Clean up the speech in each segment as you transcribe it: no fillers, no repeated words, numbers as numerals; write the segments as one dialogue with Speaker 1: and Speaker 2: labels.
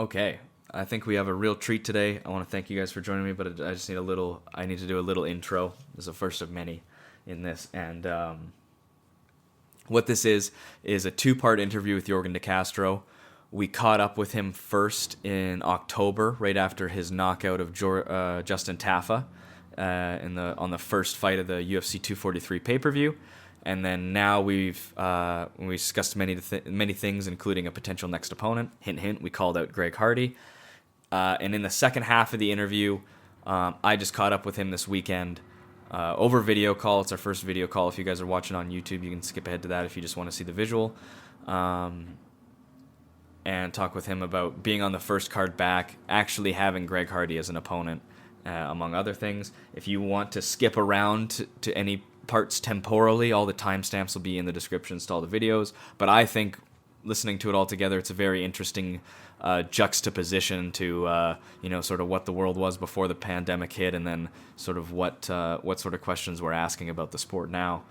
Speaker 1: Okay, I think we have a real treat today. I want to thank you guys for joining me, but I just need I need to do a little intro. This is the first of many in this, and what this is a two-part interview with Yorgan De Castro. We caught up with him first in October, right after his knockout of Justin Tafa on the first fight of the UFC 243 pay-per-view. And then now we discussed many things, including a potential next opponent. Hint, hint, we called out Greg Hardy. And in the second half of the interview, I just caught up with him this weekend over video call. It's our first video call. If you guys are watching on YouTube, you can skip ahead to that if you just want to see the visual. And talk with him about being on the first card back, actually having Greg Hardy as an opponent, among other things. If you want to skip around to any parts temporally, all the timestamps will be in the descriptions to all the videos. But I think listening to it all together, it's a very interesting juxtaposition to sort of what the world was before the pandemic hit, and then sort of what sort of questions we're asking about the sport now.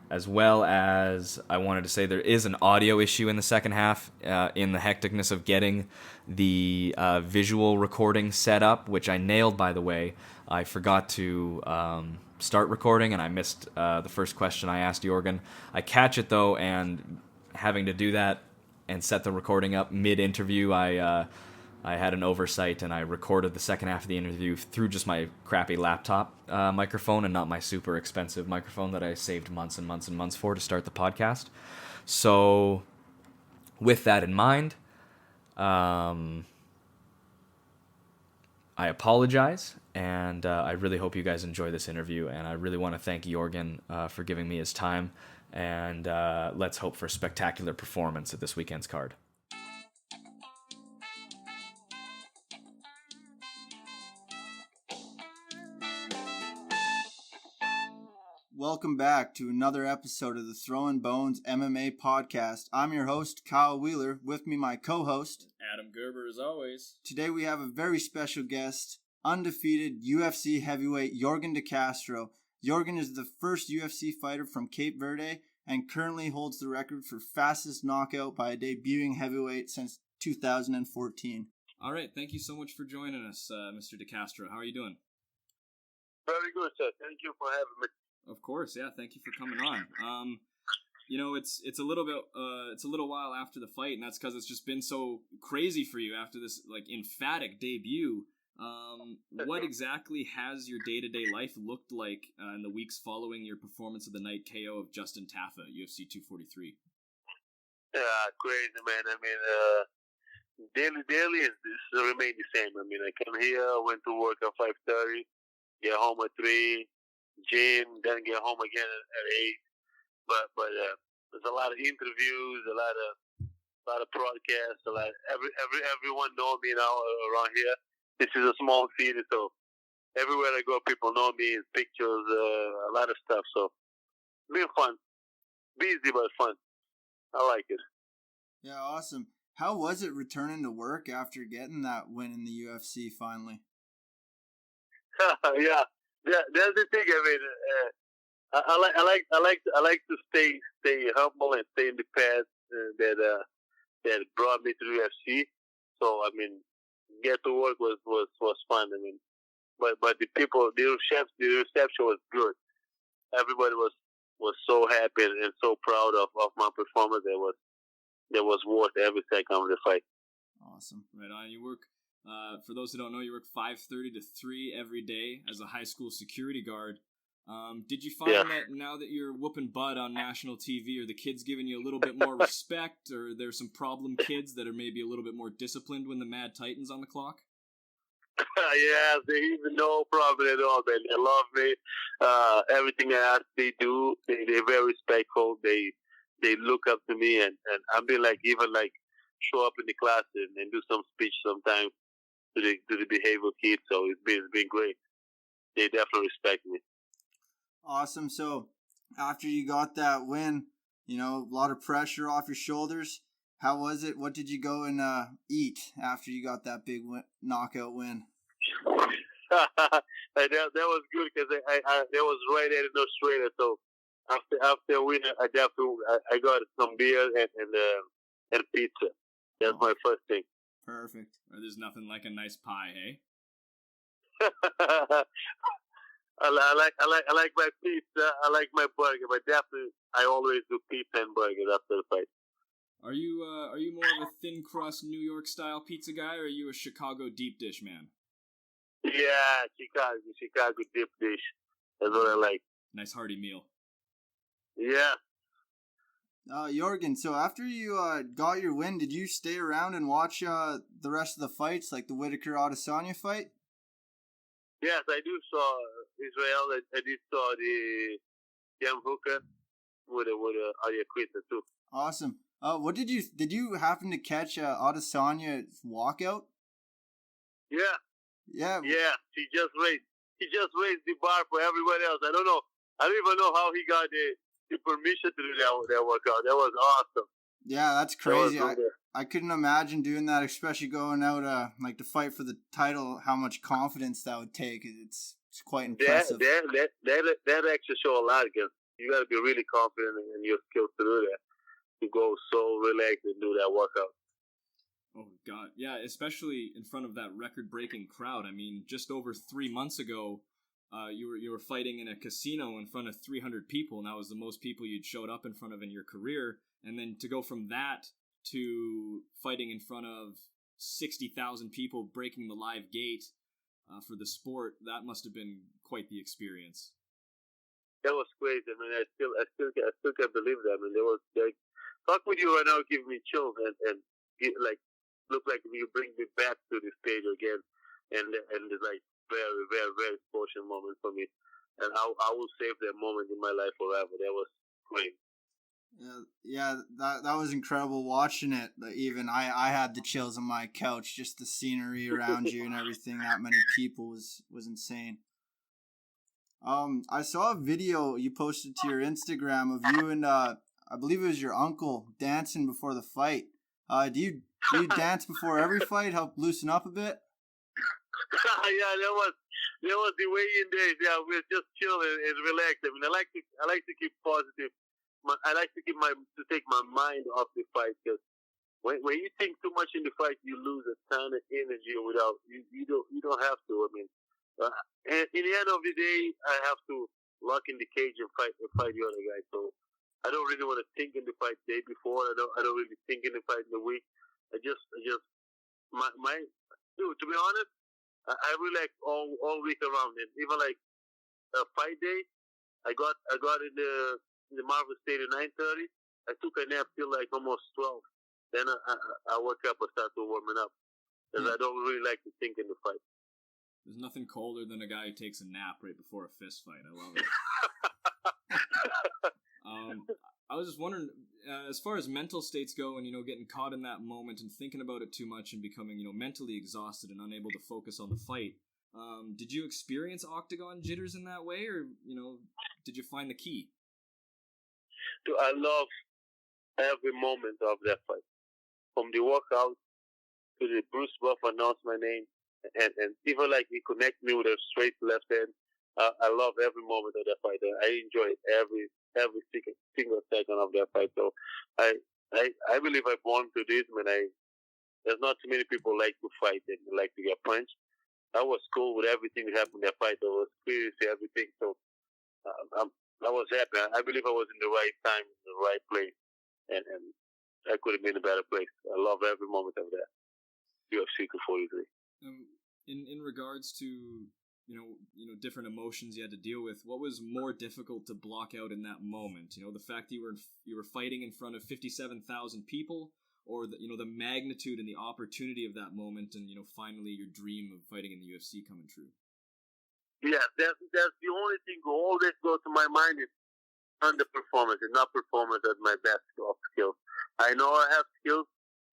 Speaker 1: As well as I wanted to say there is an audio issue in the second half in the hecticness of getting the visual recording set up, which I nailed, by the way. I forgot to start recording, and I missed the first question I asked Yorgan. I catch it, though, and having to do that and set the recording up mid-interview, I had an oversight, and I recorded the second half of the interview through just my crappy laptop microphone and not my super expensive microphone that I saved months and months and months for to start the podcast. So with that in mind, I apologize, and I really hope you guys enjoy this interview, and I really want to thank Yorgan for giving me his time, and let's hope for a spectacular performance at this weekend's card.
Speaker 2: Welcome back to another episode of the Throwin Bones MMA podcast. I'm your host, Kyle Wheeler. With me, my co-host,
Speaker 3: Adam Gerber, as always.
Speaker 2: Today we have a very special guest, undefeated UFC heavyweight Yorgan De Castro. Yorgan is the first UFC fighter from Cape Verde and currently holds the record for fastest knockout by a debuting heavyweight since 2014.
Speaker 3: All right, thank you so much for joining us, Mr. De Castro. How are you doing?
Speaker 4: Very good, sir. Thank you for having me.
Speaker 3: Of course, yeah. Thank you for coming on. It's a little while after the fight, and that's because it's just been so crazy for you after this emphatic debut. What exactly has your day-to-day life looked like in the weeks following your performance of the night KO of Justin Tafa at UFC 243?
Speaker 4: Crazy, man. I mean, daily is remain the same. I mean, I come here, went to work at 5:30, get home at 3. Gym, then get home again at 8. But there's a lot of interviews, a lot of broadcasts, everyone know me now around here. This is a small city, so everywhere I go, people know me, pictures, a lot of stuff. So been fun, busy but fun. I like it.
Speaker 2: Yeah, awesome. How was it returning to work after getting that win in the UFC finally?
Speaker 4: Yeah. That's the thing. I mean, I like to stay humble and stay in the path that brought me to the UFC. So I mean, get to work was fun. I mean, but the people, the reception was good. Everybody was so happy and so proud of my performance. That was worth every second of the fight.
Speaker 3: Awesome. Right on. You work. For those who don't know, you work 5:30 to 3 every day as a high school security guard. Did you find that now that you're whooping butt on national TV, are the kids giving you a little bit more respect, or there's some problem kids that are maybe a little bit more disciplined when the Mad Titan's on the clock?
Speaker 4: Yeah, they even no problem at all, man. They love me. Everything I ask, they do. They're very respectful. They look up to me, and I've been even show up in the class and do some speech sometimes to the behavioral kids, so it's been great. They definitely respect me.
Speaker 2: Awesome. So after you got that win, a lot of pressure off your shoulders. How was it? What did you go and eat after you got that big knockout win?
Speaker 4: that was good because that was right there in Australia. So after winning, I got some beer and pizza. That's my first thing.
Speaker 2: Perfect.
Speaker 3: Or there's nothing like a nice pie, hey?
Speaker 4: I like my pizza. I like my burger, but definitely I always do pizza and burgers after the fight.
Speaker 3: Are you more of a thin crust New York style pizza guy, or are you a Chicago deep dish man?
Speaker 4: Yeah, Chicago deep dish. That's what I like.
Speaker 3: Nice hearty meal.
Speaker 4: Yeah.
Speaker 2: Yorgan, so after you got your win, did you stay around and watch the rest of the fights, like the Whitaker-Adesanya fight?
Speaker 4: Yes, I do saw Israel. I did saw the Jam Hooker with Ayaquita too.
Speaker 2: Awesome. What did you happen to catch Adesanya's walkout?
Speaker 4: Yeah.
Speaker 2: Yeah.
Speaker 4: Yeah. He just raised the bar for everyone else. I don't even know how he got the permission to do that workout. That was awesome.
Speaker 2: Yeah, that's crazy. I couldn't imagine doing that, especially going out like to fight for the title. How much confidence that would take. It's quite impressive.
Speaker 4: That actually show a lot, because you got to be really confident in your skills to do that. To go so relaxed and do that workout.
Speaker 3: Oh God, yeah, especially in front of that record-breaking crowd. I mean, just over 3 months ago, you were fighting in a casino in front of 300 people, and that was the most people you'd showed up in front of in your career. And then to go from that to fighting in front of 60,000 people, breaking the live gate for the sport, that must have been quite the experience.
Speaker 4: That was crazy. I mean, I still can't believe that. I mean, there was like, talk with you right now, give me chills, and look like you bring me back to the stage again, and it's like very, very, very special moment for me, and I will save that moment in my life forever. That was great.
Speaker 2: Yeah, that was incredible watching it. Even I had the chills on my couch. Just the scenery around you and everything. That many people was insane. I saw a video you posted to your Instagram of you and I believe it was your uncle dancing before the fight. Do you dance before every fight? Help loosen up a bit?
Speaker 4: Yeah, that was the weigh-in days. Yeah, we were just chilling and relaxed. I mean, I like to keep positive. I like to take my mind off the fight, because when you think too much in the fight, you lose a ton of energy without you don't have to. I mean, and in the end of the day, I have to lock in the cage and fight the other guy. So I don't really want to think in the fight the day before. I don't really think in the fight in the week. I just dude, to be honest, I relax all week around it. Even like a fight day, I got in the Marvel Stadium 9:30. I took a nap till like almost 12. Then I woke up and started warming up, because I don't really like to think in the fight.
Speaker 3: There's nothing colder than a guy who takes a nap right before a fist fight. I love it. I was just wondering, as far as mental states go, and getting caught in that moment and thinking about it too much and becoming mentally exhausted and unable to focus on the fight. Did you experience octagon jitters in that way, or did you find the key?
Speaker 4: Dude, I love every moment of that fight, from the walkout to the Bruce Buffer announced my name, and even like he connect me with a straight left hand. I love every moment of that fight. I enjoy every single second of that fight. So I believe I born to this. I mean, there's not too many people like to fight and like to get punched. I was cool with everything that happened in that fight. I was experiencing everything. So I was happy. I believe I was in the right time, in the right place, and I could have been in a better place. I love every moment of that UFC 243.
Speaker 3: In regards to different emotions you had to deal with, what was more difficult to block out in that moment? The fact that you were fighting in front of 57,000 people, or the magnitude and the opportunity of that moment, and finally your dream of fighting in the UFC coming true.
Speaker 4: Yeah, that's the only thing always goes to my mind is underperformance and not performance at my best of skills. I know I have skills.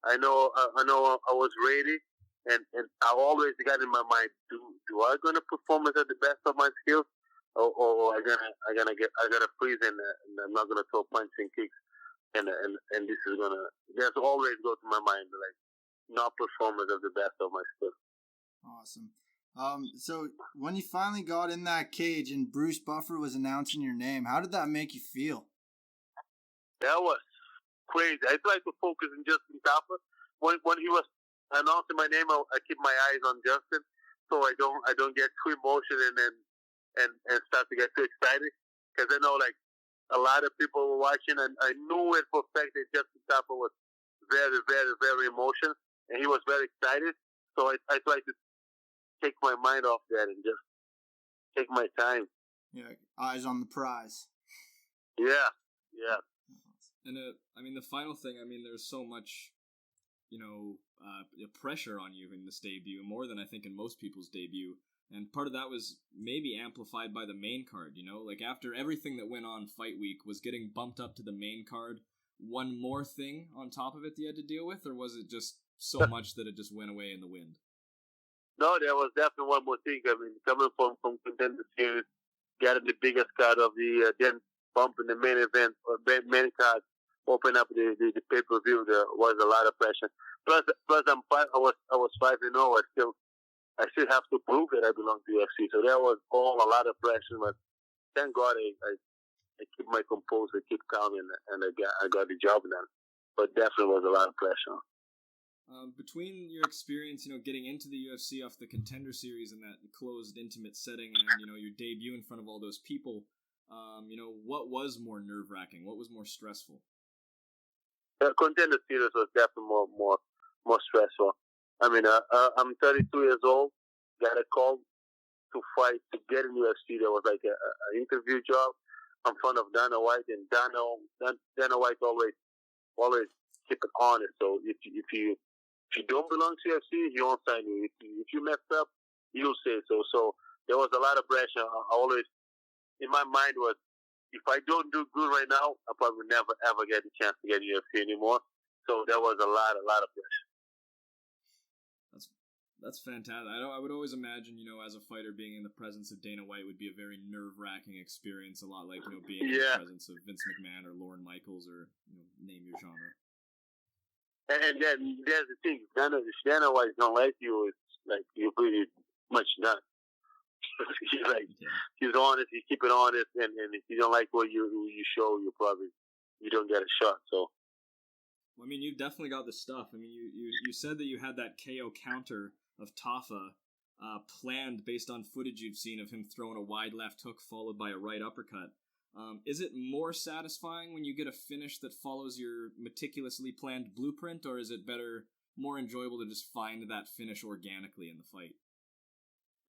Speaker 4: I know I was ready, and I always got in my mind: do I gonna perform at the best of my skills, or I gonna freeze and I'm not gonna throw punches and kicks, and this is gonna. That's always go to my mind, like not performance at the best of my skills.
Speaker 2: Awesome. So when you finally got in that cage and Bruce Buffer was announcing your name, how did that make you feel?
Speaker 4: That was crazy. I tried to focus on Justin Tafa when he was announcing my name, I keep my eyes on Justin, so I don't get too emotional and start to get too excited, because I know like a lot of people were watching, and I knew it for a fact that Justin Tafa was very, very, very emotional, and he was very excited. So I tried to take my mind off that and just take my time.
Speaker 2: Yeah, eyes on the prize.
Speaker 4: Yeah.
Speaker 3: And I mean, the final thing, I mean, there's so much, pressure on you in this debut, more than I think in most people's debut. And part of that was maybe amplified by the main card, like after everything that went on fight week, was getting bumped up to the main card one more thing on top of it that you had to deal with, or was it just so much that it just went away in the wind?
Speaker 4: No, there was definitely one more thing. I mean, coming from Contender Series, getting the biggest card of the year, then bumping the main event, or main card, open up the pay-per-view, there was a lot of pressure. Plus I was 5-0. I still have to prove that I belong to UFC. So there was a lot of pressure, but thank God I keep my composure, keep calm, and I got the job done. But definitely was a lot of pressure.
Speaker 3: Between your experience, getting into the UFC off the Contender Series in that closed, intimate setting, and your debut in front of all those people, what was more nerve-wracking? What was more stressful?
Speaker 4: The Contender Series was definitely more stressful. I mean, I'm 32 years old. Got a call to fight to get in UFC. There was like an interview job in front of Dana White, and Dana White always keep it honest. So if you don't belong to UFC, he won't sign you. If you mess up, you'll say so. So there was a lot of pressure. I always, in my mind, was if I don't do good right now, I probably never ever get a chance to get in UFC anymore. So there was a lot of pressure.
Speaker 3: That's fantastic. I would always imagine, as a fighter, being in the presence of Dana White would be a very nerve-wracking experience. A lot like, being in the presence of Vince McMahon or Lorne Michaels, or name your genre.
Speaker 4: And then there's the thing: if Dana White don't like you, it's like you're pretty much done. He's honest. He keep it honest, and if you don't like what you show, you don't get a shot. So.
Speaker 3: Well, I mean, you've definitely got the stuff. I mean, you said that you had that KO counter of Tafa planned based on footage you've seen of him throwing a wide left hook followed by a right uppercut. Is it more satisfying when you get a finish that follows your meticulously planned blueprint, or is it more enjoyable to just find that finish organically in the fight?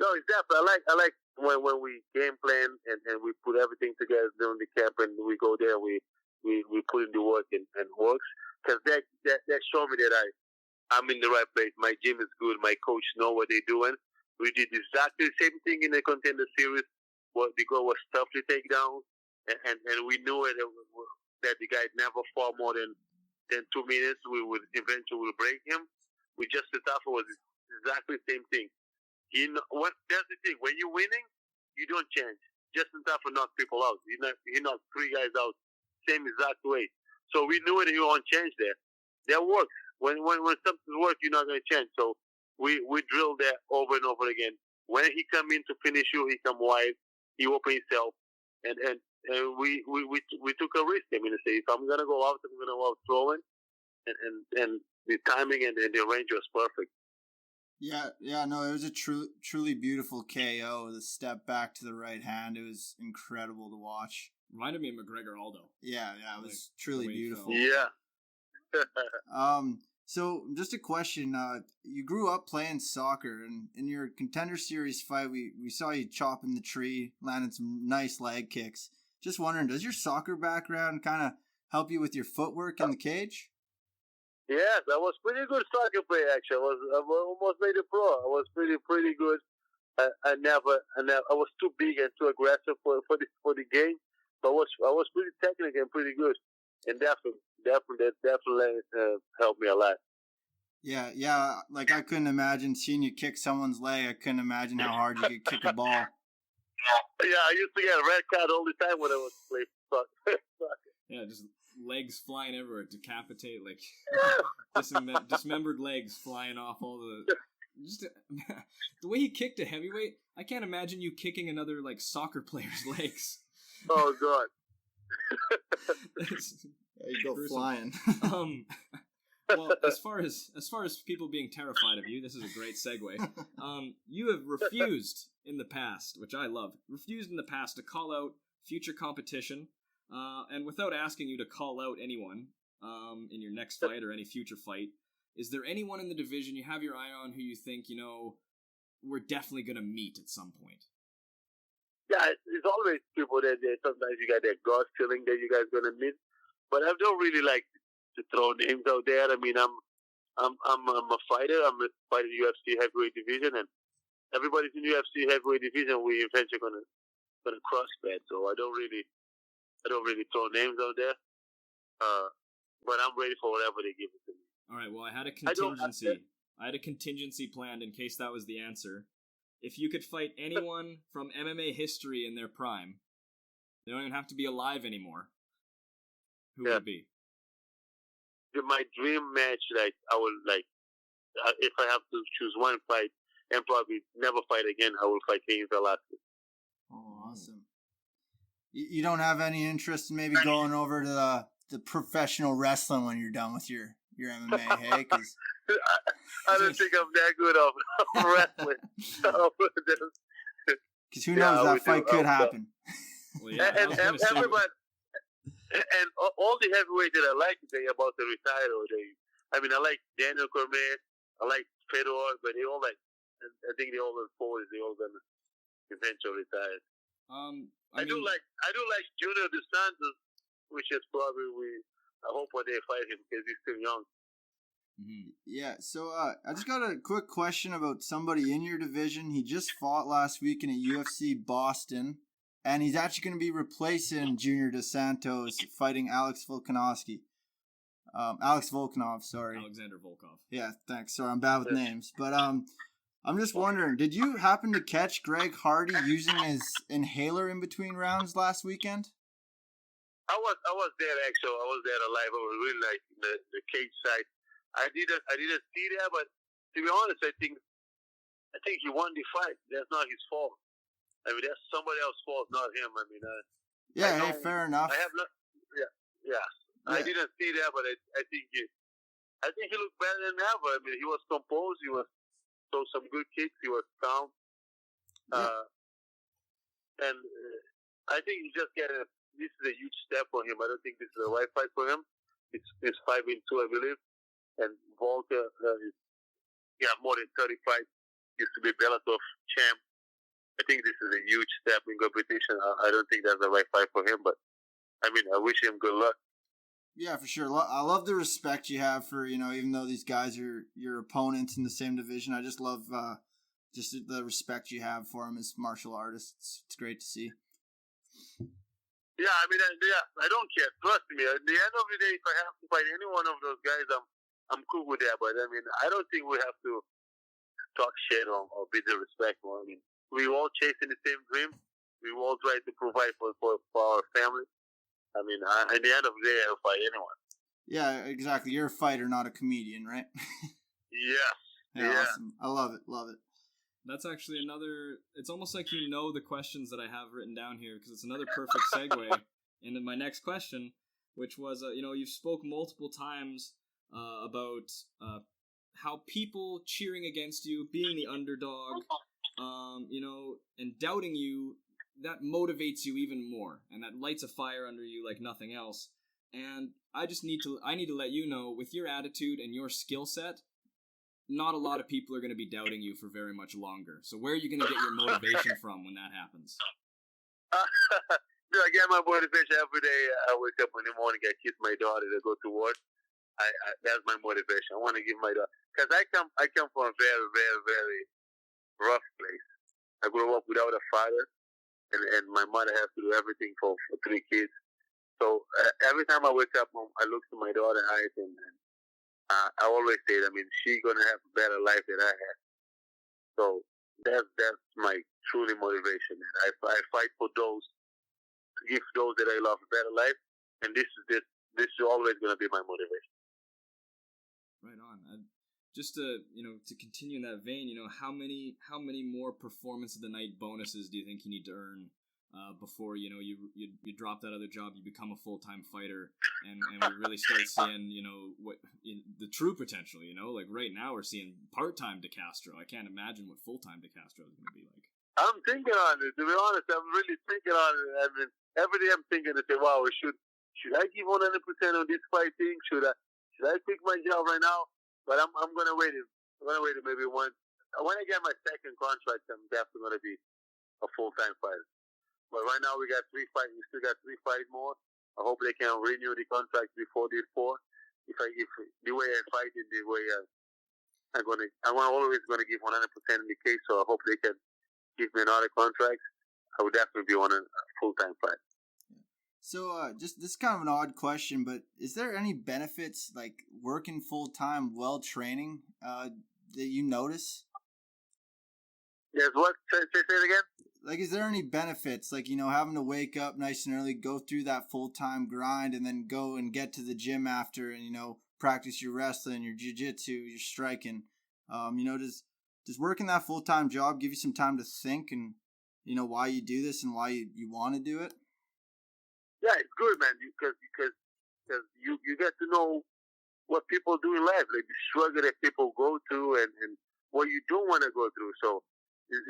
Speaker 4: No, it's definitely. I like when we game plan and we put everything together during the camp, and we go there, we put in the work and works, because that showed me that I'm in the right place. My gym is good. My coach know what they're doing. We did exactly the same thing in the Contender Series. What the goal was tough to take down, and we knew it that the guy never fought more than 2 minutes. We would eventually break him. With Justin Tafa was exactly the same thing. That's the thing. When you're winning, you don't change. Justin Tafa knocked people out. He knocked 3 guys out, same exact way. So we knew that he won't change there. That works. When something works, you're not going to change. So we drilled that over and over again. When he come in to finish you, he come wide. He open himself, and we took a risk. I mean, to say if I'm gonna go out, I'm gonna go out throwing, and the timing and the range was perfect.
Speaker 2: Yeah, no, it was a truly beautiful KO. The step back to the right hand, it was incredible to watch.
Speaker 3: Reminded me of McGregor Aldo.
Speaker 2: Yeah, it was truly beautiful.
Speaker 4: Yeah.
Speaker 2: So just a question. You grew up playing soccer, and in your Contender Series fight, we saw you chopping the tree, landing some nice leg kicks. Just wondering, does your soccer background kind of help you with your footwork in the cage?
Speaker 4: Yes, I was pretty good soccer player. Actually, I almost made a pro. I was pretty good. I was too big and too aggressive for the game, but I was pretty technical and pretty good, and definitely helped me a lot.
Speaker 2: Yeah. Like I couldn't imagine seeing you kick someone's leg. I couldn't imagine how hard you could kick a ball.
Speaker 4: Yeah, I used to get a red card all the time when I was playing soccer.
Speaker 3: Yeah, just legs flying everywhere, decapitate, like dismembered legs flying off all the. Just the way he kicked a heavyweight, I can't imagine you kicking another like soccer player's legs.
Speaker 4: Oh God!
Speaker 2: You go flying.
Speaker 3: Well, as far as people being terrified of you, this is a great segue. You have refused in the past, which I love, refused in the past to call out future competition, and without asking you to call out anyone in your next fight or any future fight, is there anyone in the division you have your eye on who you think, we're definitely going to meet at some point?
Speaker 4: Yeah, it's always people that sometimes you got that gut feeling that you guys gonna meet, but I don't really like to throw names out there. I mean, I'm a fighter. I'm a fighter in UFC heavyweight division, and everybody's in UFC heavyweight division. We eventually gonna cross that. So I don't really throw names out there. But I'm ready for whatever they give it to me.
Speaker 3: All right. Well, I had a contingency. I had a contingency planned in case that was the answer. If you could fight anyone from MMA history in their prime, they don't even have to be alive anymore, who would it be?
Speaker 4: My dream match, I would if I have to choose one fight and probably never fight again, I will fight Cain Velasquez.
Speaker 2: Oh, awesome. You don't have any interest in maybe going over to the professional wrestling when you're done with your MMA, hey? Cause
Speaker 4: I don't think I'm that good of wrestling.
Speaker 2: Because who knows, that fight could happen.
Speaker 3: Well, yeah,
Speaker 4: and everybody, and all the heavyweights that I like, they about to retire. I like Daniel Cormier, I like Fedor, but they all I think they all in 40s, they all gonna eventually retire. I do like Junior Dos Santos, which is probably I hope one day fight him because he's still young.
Speaker 2: Mm-hmm. Yeah, so I just got a quick question about somebody in your division. He just fought last week in a UFC Boston, and he's actually going to be replacing Junior Dos Santos, fighting Alex Volkanov, sorry.
Speaker 3: Alexander Volkov.
Speaker 2: Yeah, thanks. Sorry, I'm bad with names. But I'm just wondering, did you happen to catch Greg Hardy using his inhaler in between rounds last weekend?
Speaker 4: I was there actually. I was there alive. I was really like the cage side. I didn't see that, but to be honest, I think he won the fight. That's not his fault. I mean, that's somebody else's fault, not him. I mean,
Speaker 2: fair enough.
Speaker 4: I have not. Yeah. I didn't see that, but I think he looked better than ever. I mean, he was composed. He was throw some good kicks. He was calm. And I think he just this is a huge step for him. I don't think this is the right fight for him. It's 5-2, I believe. And Volker is more than 30 fights. Used to be Bellator champ. I think this is a huge step in competition. I don't think that's the right fight for him, but I mean, I wish him good luck.
Speaker 2: Yeah, for sure. I love the respect you have for, even though these guys are your opponents in the same division. I just love just the respect you have for them as martial artists. It's great to see.
Speaker 4: Yeah, I mean, I don't care. Trust me. At the end of the day, if I have to fight any one of those guys, I'm cool with that. But I mean, I don't think we have to talk shit or be disrespectful. I mean, we all chasing the same dream. We all try to provide for our family. I mean, at the end of the day, I'll fight anyone.
Speaker 2: Yeah, exactly. You're a fighter, not a comedian, right?
Speaker 4: Yes.
Speaker 2: Yeah. Awesome. I love it. Love it.
Speaker 3: That's actually another. It's almost like the questions that I have written down here, because it's another perfect segue into my next question, which was, you've spoke multiple times about how people cheering against you, being the underdog, and doubting you, that motivates you even more, and that lights a fire under you like nothing else. And I need to let you know, with your attitude and your skill set, not a lot of people are going to be doubting you for very much longer. So where are you going to get your motivation from when that happens?
Speaker 4: I get my motivation every day. I wake up in the morning, I kiss my daughter to go to work. That's my motivation. I want to give my daughter, because I come from a very, very, very rough place. I grew up without a father, and my mother has to do everything for 3 kids. So every time I wake up, I look to my daughter's eyes, and I always say, I mean, she's gonna have a better life than I had. So that's my truly motivation. And I fight for those, to give those that I love a better life, and this is always gonna be my motivation.
Speaker 3: Right on. Just to continue in that vein, how many more performance of the night bonuses do you think you need to earn before you drop that other job, you become a full-time fighter, and we really start seeing the true potential. Like right now we're seeing part-time De Castro. I can't imagine what full-time De Castro is going to be like.
Speaker 4: I'm thinking on it. To be honest, I'm really thinking on it. I mean, every day I'm thinking to say, wow, should I give 100% on this fighting? Should I quit my job right now? But I'm gonna wait. I'm gonna wait maybe when I get my second contract. I'm definitely gonna be a full-time fighter. But right now we got 3 fights. We still got 3 fights more. I hope they can renew the contract before this 4. If the way I fight in the way I'm always gonna give 100% in the case. So I hope they can give me another contract. I would definitely be on a full-time fight.
Speaker 2: So, just this is kind of an odd question, but is there any benefits like working full-time while training that you notice?
Speaker 4: Yes, what? Say it again?
Speaker 2: Like, is there any benefits, like, having to wake up nice and early, go through that full-time grind, and then go and get to the gym after and, practice your wrestling, your jiu-jitsu, your striking? Does working that full-time job give you some time to think and, why you do this and why you want to do it?
Speaker 4: Yeah, it's good, man, because you get to know what people do in life, like the struggle that people go through and what you don't want to go through. So it's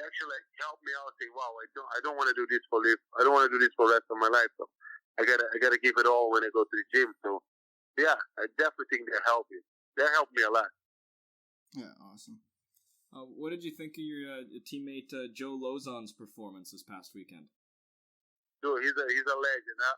Speaker 4: actually like help me out. Say, wow, I don't want to do this for life. I don't want to do this for the rest of my life. So I gotta give it all when I go to the gym. So yeah, I definitely think they help you. That helped me a lot.
Speaker 2: Yeah, awesome.
Speaker 3: What did you think of your teammate Joe Lozon's performance this past weekend?
Speaker 4: Dude, he's a legend. Huh?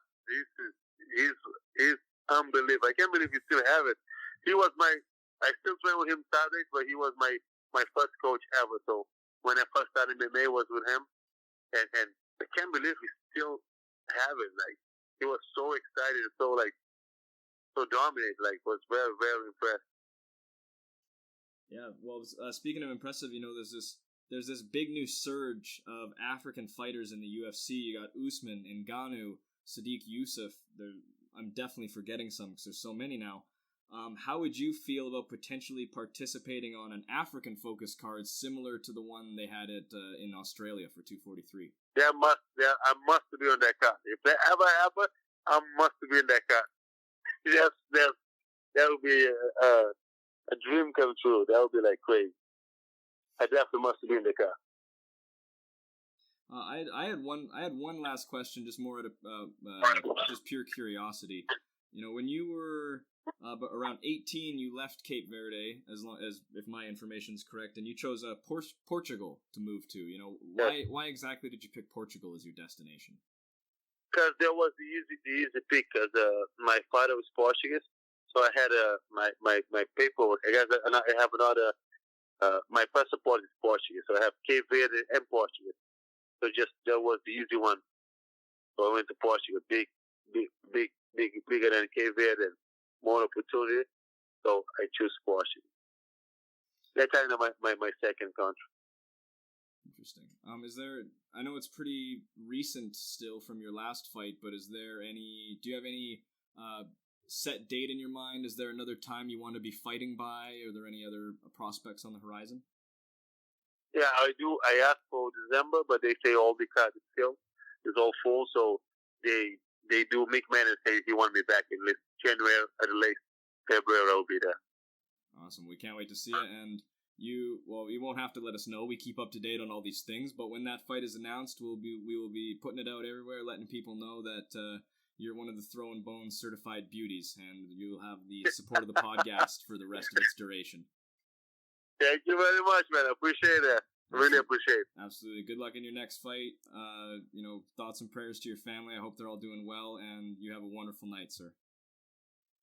Speaker 4: He's unbelievable. I can't believe he still have it. I still train with him Saturdays, but he was my first coach ever. So when I first started MMA was with him, and I can't believe he still have it. Like he was so excited, so dominant. Like was very, very impressed.
Speaker 3: Yeah, well, speaking of impressive, there's this big new surge of African fighters in the UFC. You got Usman, Ngannou, Sadiq Youssef. I'm definitely forgetting some because there's so many now. How would you feel about potentially participating on an African-focused card similar to the one they had in Australia for 243?
Speaker 4: I must be on that card. If that ever happens, I must be in that card. That would be a dream come true. That would be like crazy. I definitely must be in the car.
Speaker 3: I had one last question, just more out of just pure curiosity. When you were around 18, you left Cape Verde, as if my information is correct, and you chose Portugal to move to. Why exactly did you pick Portugal as your destination?
Speaker 4: Because there was the easy pick. Because my father was Portuguese, so I had my paperwork. I have another. My passport is Portuguese, so I have Cape Verde and Portuguese. So that was the easy one. So I went to Portugal, bigger than Cape Verde, and more opportunity. So I choose Portugal. That's kind of my second country.
Speaker 3: Interesting. I know it's pretty recent still from your last fight, but do you have any set date in your mind? Is there another time you want to be fighting by? Are there any other prospects on the horizon?
Speaker 4: Yeah, I do. I asked for December, but they say all the cards is all full. So they do make man and say if you want me back in January at the late February, I'll be there.
Speaker 3: Awesome. We can't wait to see it. And you won't have to let us know. We keep up to date on all these things. But when that fight is announced, we will be putting it out everywhere, letting people know that you're one of the Throwin Bones certified beauties, and you'll have the support of the podcast for the rest of its duration.
Speaker 4: Thank you very much, man. I appreciate that. Really appreciate it.
Speaker 3: Absolutely. Good luck in your next fight. Thoughts and prayers to your family. I hope they're all doing well, and you have a wonderful night, sir.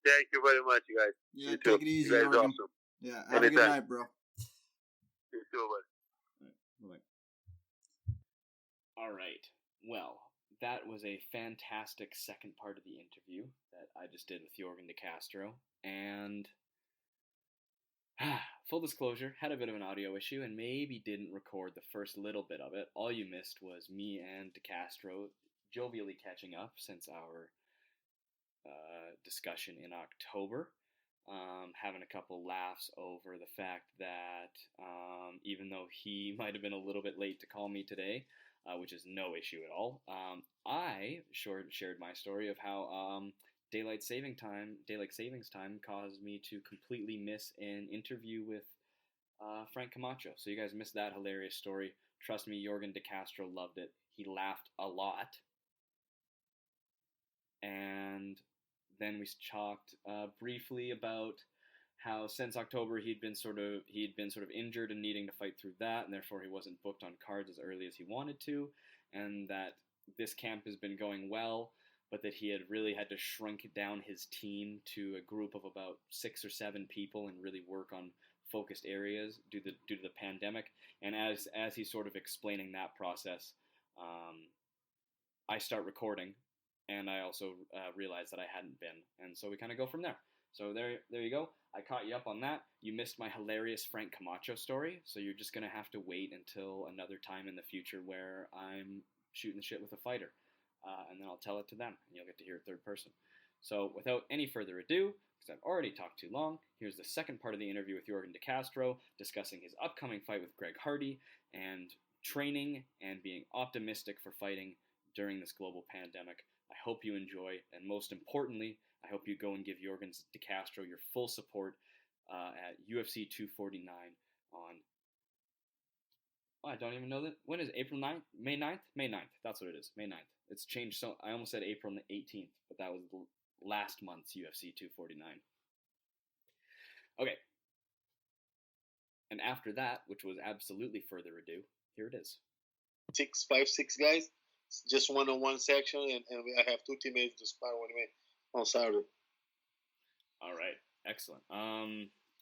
Speaker 4: Thank you very much, you guys.
Speaker 2: Yeah,
Speaker 4: you
Speaker 2: take
Speaker 4: too.
Speaker 2: it easy,
Speaker 4: You guys
Speaker 2: Yorgan.
Speaker 4: awesome.
Speaker 2: Yeah, have a good night, bro.
Speaker 4: You too, buddy.
Speaker 3: All right. Bye-bye. All right. Well, that was a fantastic second part of the interview that I just did with Yorgan De Castro. And full disclosure, had a bit of an audio issue and maybe didn't record the first little bit of it. All you missed was me and De Castro jovially catching up since our discussion in October. Having a couple laughs over the fact that even though he might have been a little bit late to call me today, which is no issue at all. I shared my story of how daylight savings time caused me to completely miss an interview with Frank Camacho. So you guys missed that hilarious story. Trust me, Yorgan De Castro loved it. He laughed a lot. And then we talked briefly about how since October he'd been sort of injured and needing to fight through that, and therefore he wasn't booked on cards as early as he wanted to, and that this camp has been going well, but that he had really had to shrink down his team to a group of about 6 or 7 people and really work on focused areas due to the pandemic. And as he's sort of explaining that process, I start recording, and I also realized that I hadn't been, and so we kind of go from there. So there you go. I caught you up on that. You missed my hilarious Frank Camacho story, so you're just gonna have to wait until another time in the future where I'm shooting the shit with a fighter, and then I'll tell it to them, and you'll get to hear it third person. So without any further ado, because I've already talked too long, here's the second part of the interview with Yorgan De Castro, discussing his upcoming fight with Greg Hardy, and training and being optimistic for fighting during this global pandemic. I hope you enjoy, and most importantly, I hope you go and give Yorgan De Castro your full support at UFC 249 on... Oh, I don't even know that. When is April 9th? May 9th? May 9th. That's what it is. May 9th. It's changed. So I almost said April 18th, but that was last month's UFC 249. Okay. And after that, which was absolutely further ado, here it is.
Speaker 5: 5, 6 guys. It's just one-on-one section, and I have 2 teammates to spar with me on Saturday.
Speaker 3: All right, excellent.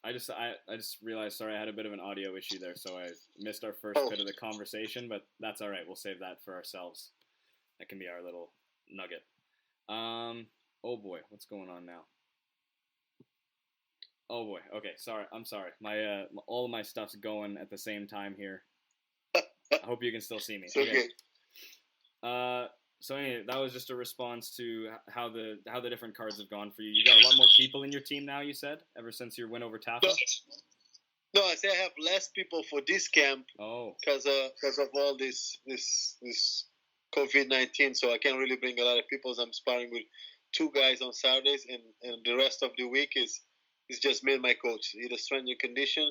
Speaker 3: I just realized, sorry, I had a bit of an audio issue there, so I missed our first bit of the conversation, but that's all right. We'll save that for ourselves. That can be our little nugget. Oh boy, what's going on now? Oh boy, okay, sorry, I'm sorry. My all of my stuff's going at the same time here. I hope you can still see me.
Speaker 5: Okay.
Speaker 3: So anyway, that was just a response to how the different cards have gone for you. You got a lot more people in your team now, you said, ever since your win over Tafa?
Speaker 5: No, I say I have less people for this camp.
Speaker 3: Oh.
Speaker 5: Because of all this COVID-19, so I can't really bring a lot of people. I'm sparring with 2 guys on Saturdays, and the rest of the week is just me and my coach, either strength and condition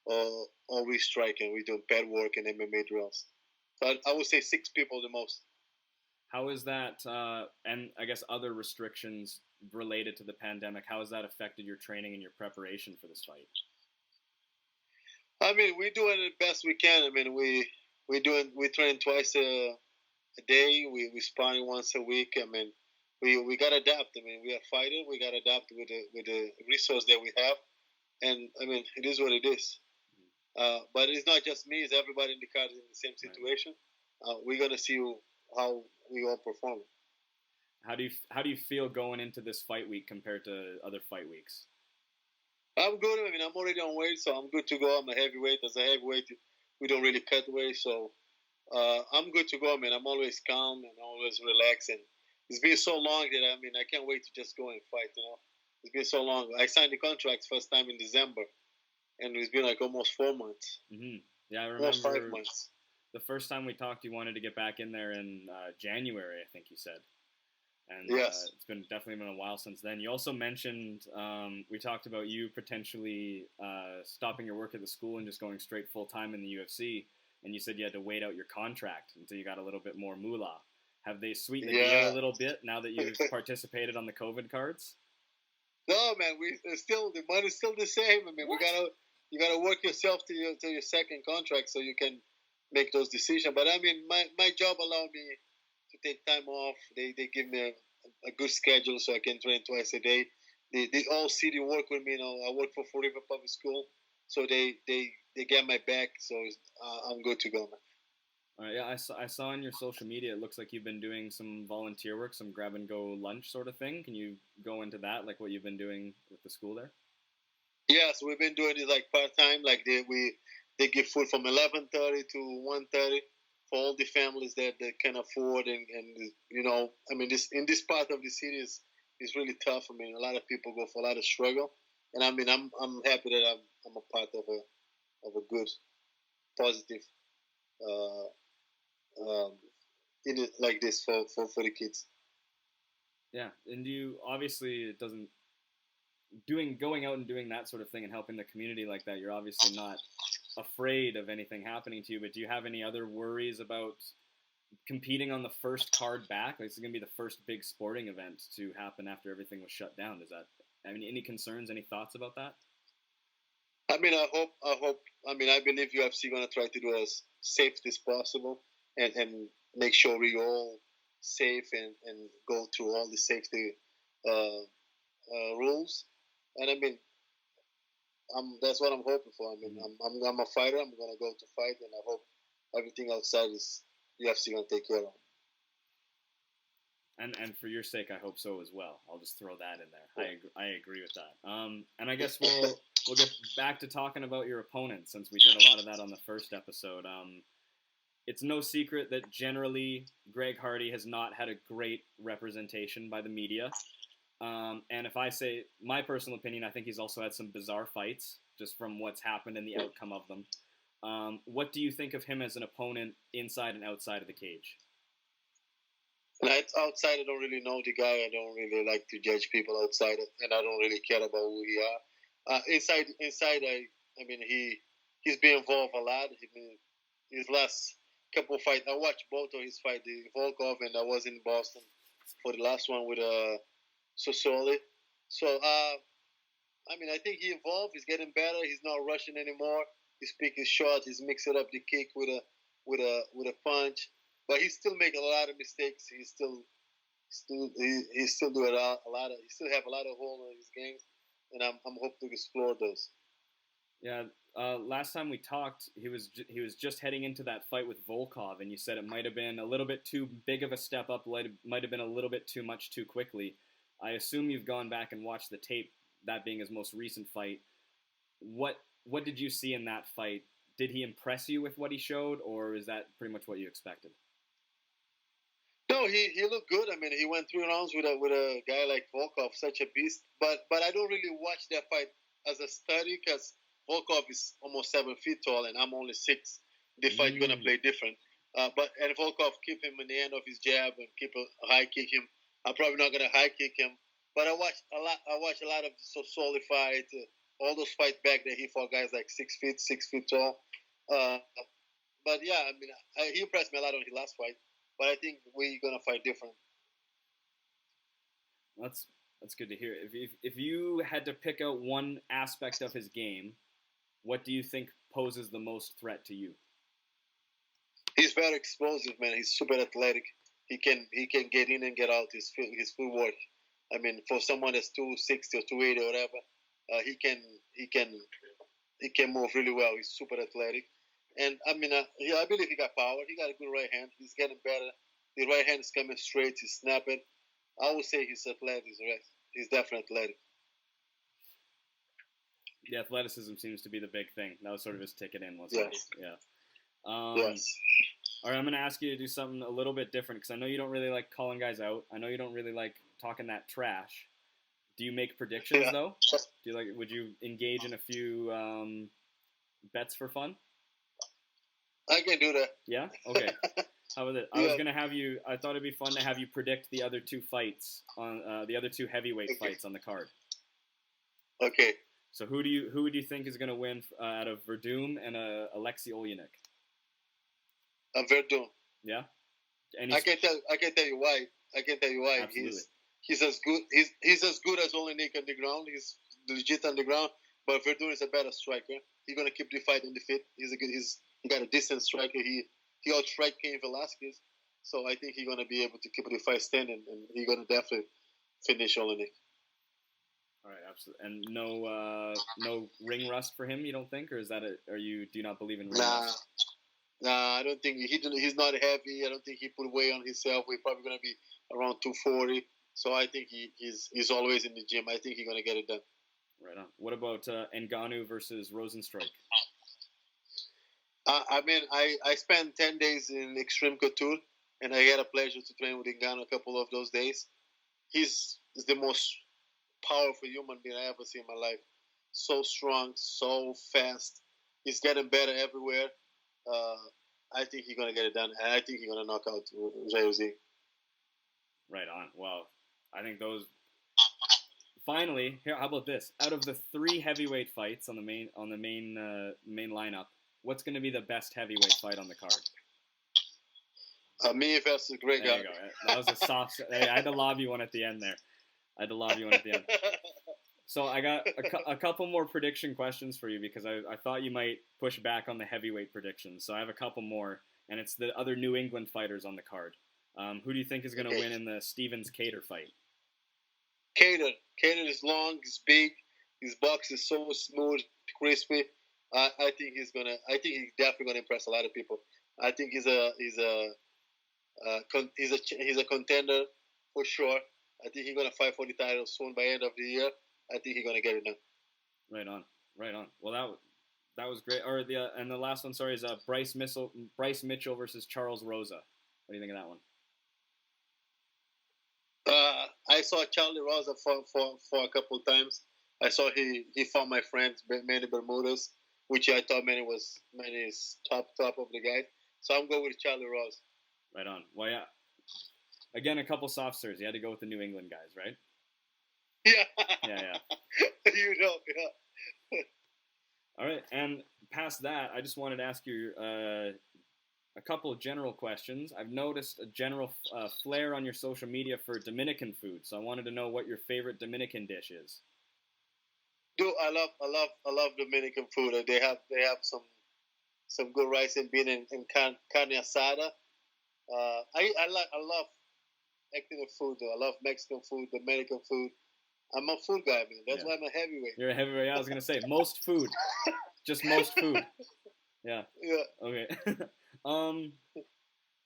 Speaker 5: or we strike, and we do pad work and MMA drills. So I would say 6 people the most.
Speaker 3: How is that, and I guess other restrictions related to the pandemic, how has that affected your training and your preparation for this fight?
Speaker 5: I mean, we're doing the best we can. I mean, we train twice a day. We sparring once a week. I mean, we got to adapt. I mean, we are fighting. We got to adapt with the resource that we have. And, I mean, it is what it is. But it's not just me. It's everybody in the card is in the same situation. We're going to see how we all perform.
Speaker 3: How do you feel going into this fight week compared to other fight weeks?
Speaker 5: I'm good. I mean, I'm already on weight, so I'm good to go. I'm a heavyweight. As a heavyweight, we don't really cut weight, so I'm good to go. I mean, I'm always calm and always relaxed. And it's been so long that I can't wait to just go and fight. You know, it's been so long. I signed the contract first time in December, and it's been like almost 4 months.
Speaker 3: Mm-hmm. Yeah, I remember.
Speaker 5: Almost 5 months.
Speaker 3: The first time we talked, you wanted to get back in there in January, I think you said. And
Speaker 5: yes.
Speaker 3: It's definitely been a while since then. You also mentioned, we talked about you potentially stopping your work at the school and just going straight full-time in the UFC. And you said you had to wait out your contract until you got a little bit more moolah. Have they sweetened the deal a little bit now that you've participated on the COVID cards?
Speaker 5: No, man. The money's still the same. I mean,
Speaker 3: what?
Speaker 5: you gotta work yourself to your second contract so you can make those decisions. But I mean, my job allowed me to take time off. They give me a good schedule so I can train twice a day. They all see the work with me. You know, I work for Fall River Public School, so they get my back. So I'm good to go, man.
Speaker 3: All right, yeah, I saw on your social media, it looks like you've been doing some volunteer work, some grab-and-go lunch sort of thing. Can you go into that, like what you've been doing with the school there?
Speaker 5: Yeah, so we've been doing it like part-time. Like they give food from 11:30 to 1:30 for all the families that can afford. And you know, I mean, in this part of the city is really tough. I mean, a lot of people go for a lot of struggle. And I mean, I'm happy that I'm a part of a good, positive in it like this for the kids.
Speaker 3: Yeah, and you obviously it doesn't going out and doing that sort of thing and helping the community like that. You're obviously not afraid of anything happening to you, but do you have any other worries about competing on the first card back? Like, it's going to be the first big sporting event to happen after everything was shut down. Does that? I mean, any concerns? Any thoughts about that?
Speaker 5: I mean, I hope. I mean, I believe UFC gonna try to do as safe as possible and make sure we all safe and go through all the safety rules. And I mean, that's what I'm hoping for. I mean, I'm a fighter. I'm gonna go to fight, and I hope everything outside is UFC gonna take care of.
Speaker 3: And for your sake, I hope so as well. I'll just throw that in there. I agree with that. And I guess we'll get back to talking about your opponent, since we did a lot of that on the first episode. It's no secret that generally Greg Hardy has not had a great representation by the media. And if I say my personal opinion, I think he's also had some bizarre fights just from what's happened and the outcome of them. What do you think of him as an opponent inside and outside of the cage?
Speaker 5: Outside, I don't really know the guy. I don't really like to judge people outside, and I don't really care about who he are. Inside, I mean, he's been involved a lot. I mean, his last couple of fights, I watched both of his fights, the Volkov, and I was in Boston for the last one with Sosoli. So, I mean, I think he evolved. He's getting better. He's not rushing anymore. He's picking shots. He's mixing up the kick with a punch. But he still make a lot of mistakes. He still do he still have a lot of holes in his game, and I'm hoping to explore those.
Speaker 3: Yeah, last time we talked, he was just heading into that fight with Volkov, and you said it might have been a little bit too big of a step up, might have been a little bit too much too quickly. I assume you've gone back and watched the tape, that being his most recent fight. What did you see in that fight? Did he impress you with what he showed, or is that pretty much what you expected?
Speaker 5: No, he looked good. I mean, he went 3 rounds with a guy like Volkov, such a beast. But I don't really watch that fight as a study, because Volkov is almost 7 feet tall and I'm only 6. The fight gonna play different. And Volkov keep him in the end of his jab and keep a high kick him. I'm probably not gonna high kick him. But I watched a lot of the Sosoli fight, all those fights back that he fought guys like 6 feet tall. But yeah, I mean, he impressed me a lot on his last fight. But I think we're gonna fight different.
Speaker 3: That's good to hear. If you had to pick out one aspect of his game, what do you think poses the most threat to you?
Speaker 5: He's very explosive, man. He's super athletic. He can get in and get out. His footwork. I mean, for someone that's 260 or 280 or whatever, he can move really well. He's super athletic. And I mean, I believe he got power. He got a good right hand. He's getting better. The right hand is coming straight. He's snapping. I would say he's athletic. He's definitely athletic.
Speaker 3: The athleticism seems to be the big thing. That was sort of his ticket in, wasn't it? Yeah.
Speaker 5: Yes.
Speaker 3: All right, I'm going to ask you to do something a little bit different, because I know you don't really like calling guys out. I know you don't really like talking that trash. Do you make predictions, though? Would you engage in a few bets for fun?
Speaker 5: I can do that.
Speaker 3: Yeah? Okay. How about it? I thought it'd be fun to have you predict the other 2 fights on the other 2 heavyweight fights on the card.
Speaker 5: Okay.
Speaker 3: So who do you think is going to win out of Verdum and Alexei Oleinik?
Speaker 5: Verdum.
Speaker 3: Yeah.
Speaker 5: I can tell you why.
Speaker 3: Absolutely.
Speaker 5: He's as good. He's as good as Oleinik on the ground. He's legit on the ground. But Verdum is a better striker. He's gonna keep the fight on the feet. He got a decent striker. He outstriked Cain Velasquez. So I think he's gonna be able to keep the fight standing, and he's gonna definitely finish Oleinik.
Speaker 3: All right, absolutely. And no ring rust for him, you don't think, or is that do you not believe in ring rust?
Speaker 5: Nah, I don't think he's not heavy. I don't think he put weight on himself. We're probably gonna be around 240. So I think he's always in the gym. I think he's gonna get it done.
Speaker 3: Right on. What about Ngannou versus Rosenstruik?
Speaker 5: I mean, I spent 10 days in Extreme Couture, and I had a pleasure to train with Ngannou a couple of those days. He's the most powerful human being I ever seen in my life. So strong, so fast. He's getting better everywhere. I think he's gonna get it done, and I think he's gonna knock out Jose.
Speaker 3: Right on. Well, I think those. Finally, here. How about this? Out of the 3 heavyweight fights on the main lineup, what's going to be the best heavyweight fight on the card?
Speaker 5: Me versus Greg.
Speaker 3: There you go. That was a soft. I had to lob you one at the end there. So I got a couple more prediction questions for you because I thought you might push back on the heavyweight predictions. So I have a couple more, and it's the other New England fighters on the card. Who do you think is going to win in the Stevens-Cater fight?
Speaker 5: Cater is long, he's big, his box is so smooth, crispy. I think he's definitely gonna impress a lot of people. I think he's a contender for sure. I think he's gonna fight for the title soon by end of the year. I think he's gonna get it done.
Speaker 3: Right on. Well, that was great. Or the last one, sorry, is Bryce Mitchell versus Charles Rosa. What do you think of that one?
Speaker 5: I saw Charlie Rosa for a couple of times. I saw he fought my friend Manny Bermudez, which I thought Manny's top of the guy. So I'm going with Charlie Rosa.
Speaker 3: Right on. Well, yeah. Again, a couple soft serves. You had to go with the New England guys, right?
Speaker 5: Yeah.
Speaker 3: Yeah.
Speaker 5: Yeah.
Speaker 3: All right, and past that, I just wanted to ask you a couple of general questions. I've noticed a general flair on your social media for Dominican food, so I wanted to know what your favorite Dominican dish is.
Speaker 5: Dude, I love Dominican food. They have some good rice and bean and carne asada. I love Mexican food though. I love Mexican food, Dominican food. I'm a food guy, man. That's why I'm a heavyweight.
Speaker 3: You're a heavyweight. I was gonna say most food, just most food. Yeah.
Speaker 5: Yeah.
Speaker 3: Okay.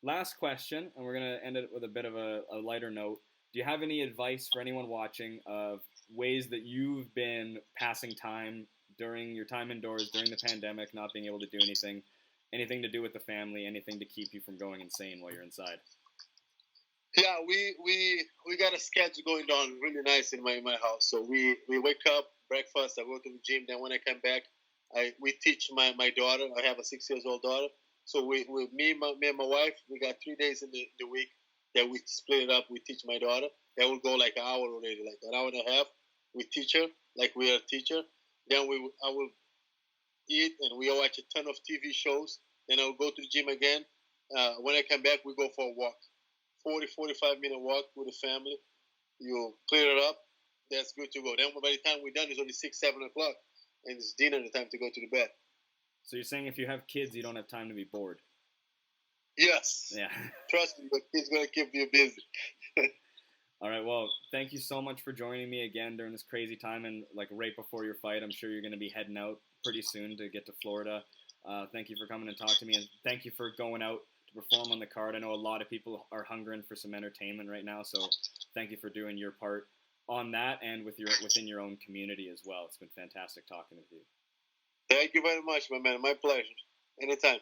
Speaker 3: Last question, and we're gonna end it with a bit of a lighter note. Do you have any advice for anyone watching of ways that you've been passing time during your time indoors, during the pandemic, not being able to do anything to do with the family, anything to keep you from going insane while you're inside?
Speaker 5: Yeah, we got a schedule going on really nice in my house. So we wake up, breakfast, I go to the gym. Then when I come back, we teach my daughter. I have a 6-year-old daughter. So me and my wife, we got 3 days in the week that we split it up. We teach my daughter. That will go like an hour already, like an hour and a half. We teach her like we are a teacher. Then I will eat and we watch a ton of TV shows. Then I will go to the gym again. When I come back, we go for a walk. 45-minute walk with the family. You clear it up. That's good to go. Then by the time we're done, it's only 6, 7 o'clock. And it's dinner time to go to the bed.
Speaker 3: So you're saying if you have kids, you don't have time to be bored?
Speaker 5: Yes.
Speaker 3: Yeah.
Speaker 5: Trust me, the kid's going to keep you busy.
Speaker 3: All right, well, thank you so much for joining me again during this crazy time. And like right before your fight, I'm sure you're going to be heading out pretty soon to get to Florida. Thank you for coming and talking to me. And thank you for going out to perform on the card. I know a lot of people are hungering for some entertainment right now. So thank you for doing your part on that and within your own community as well. It's been fantastic talking with you.
Speaker 5: Thank you very much, my man. My pleasure. Anytime.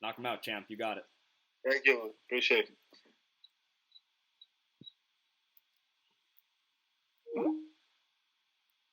Speaker 3: Knock him out, champ. You got it.
Speaker 5: Thank you. Appreciate it.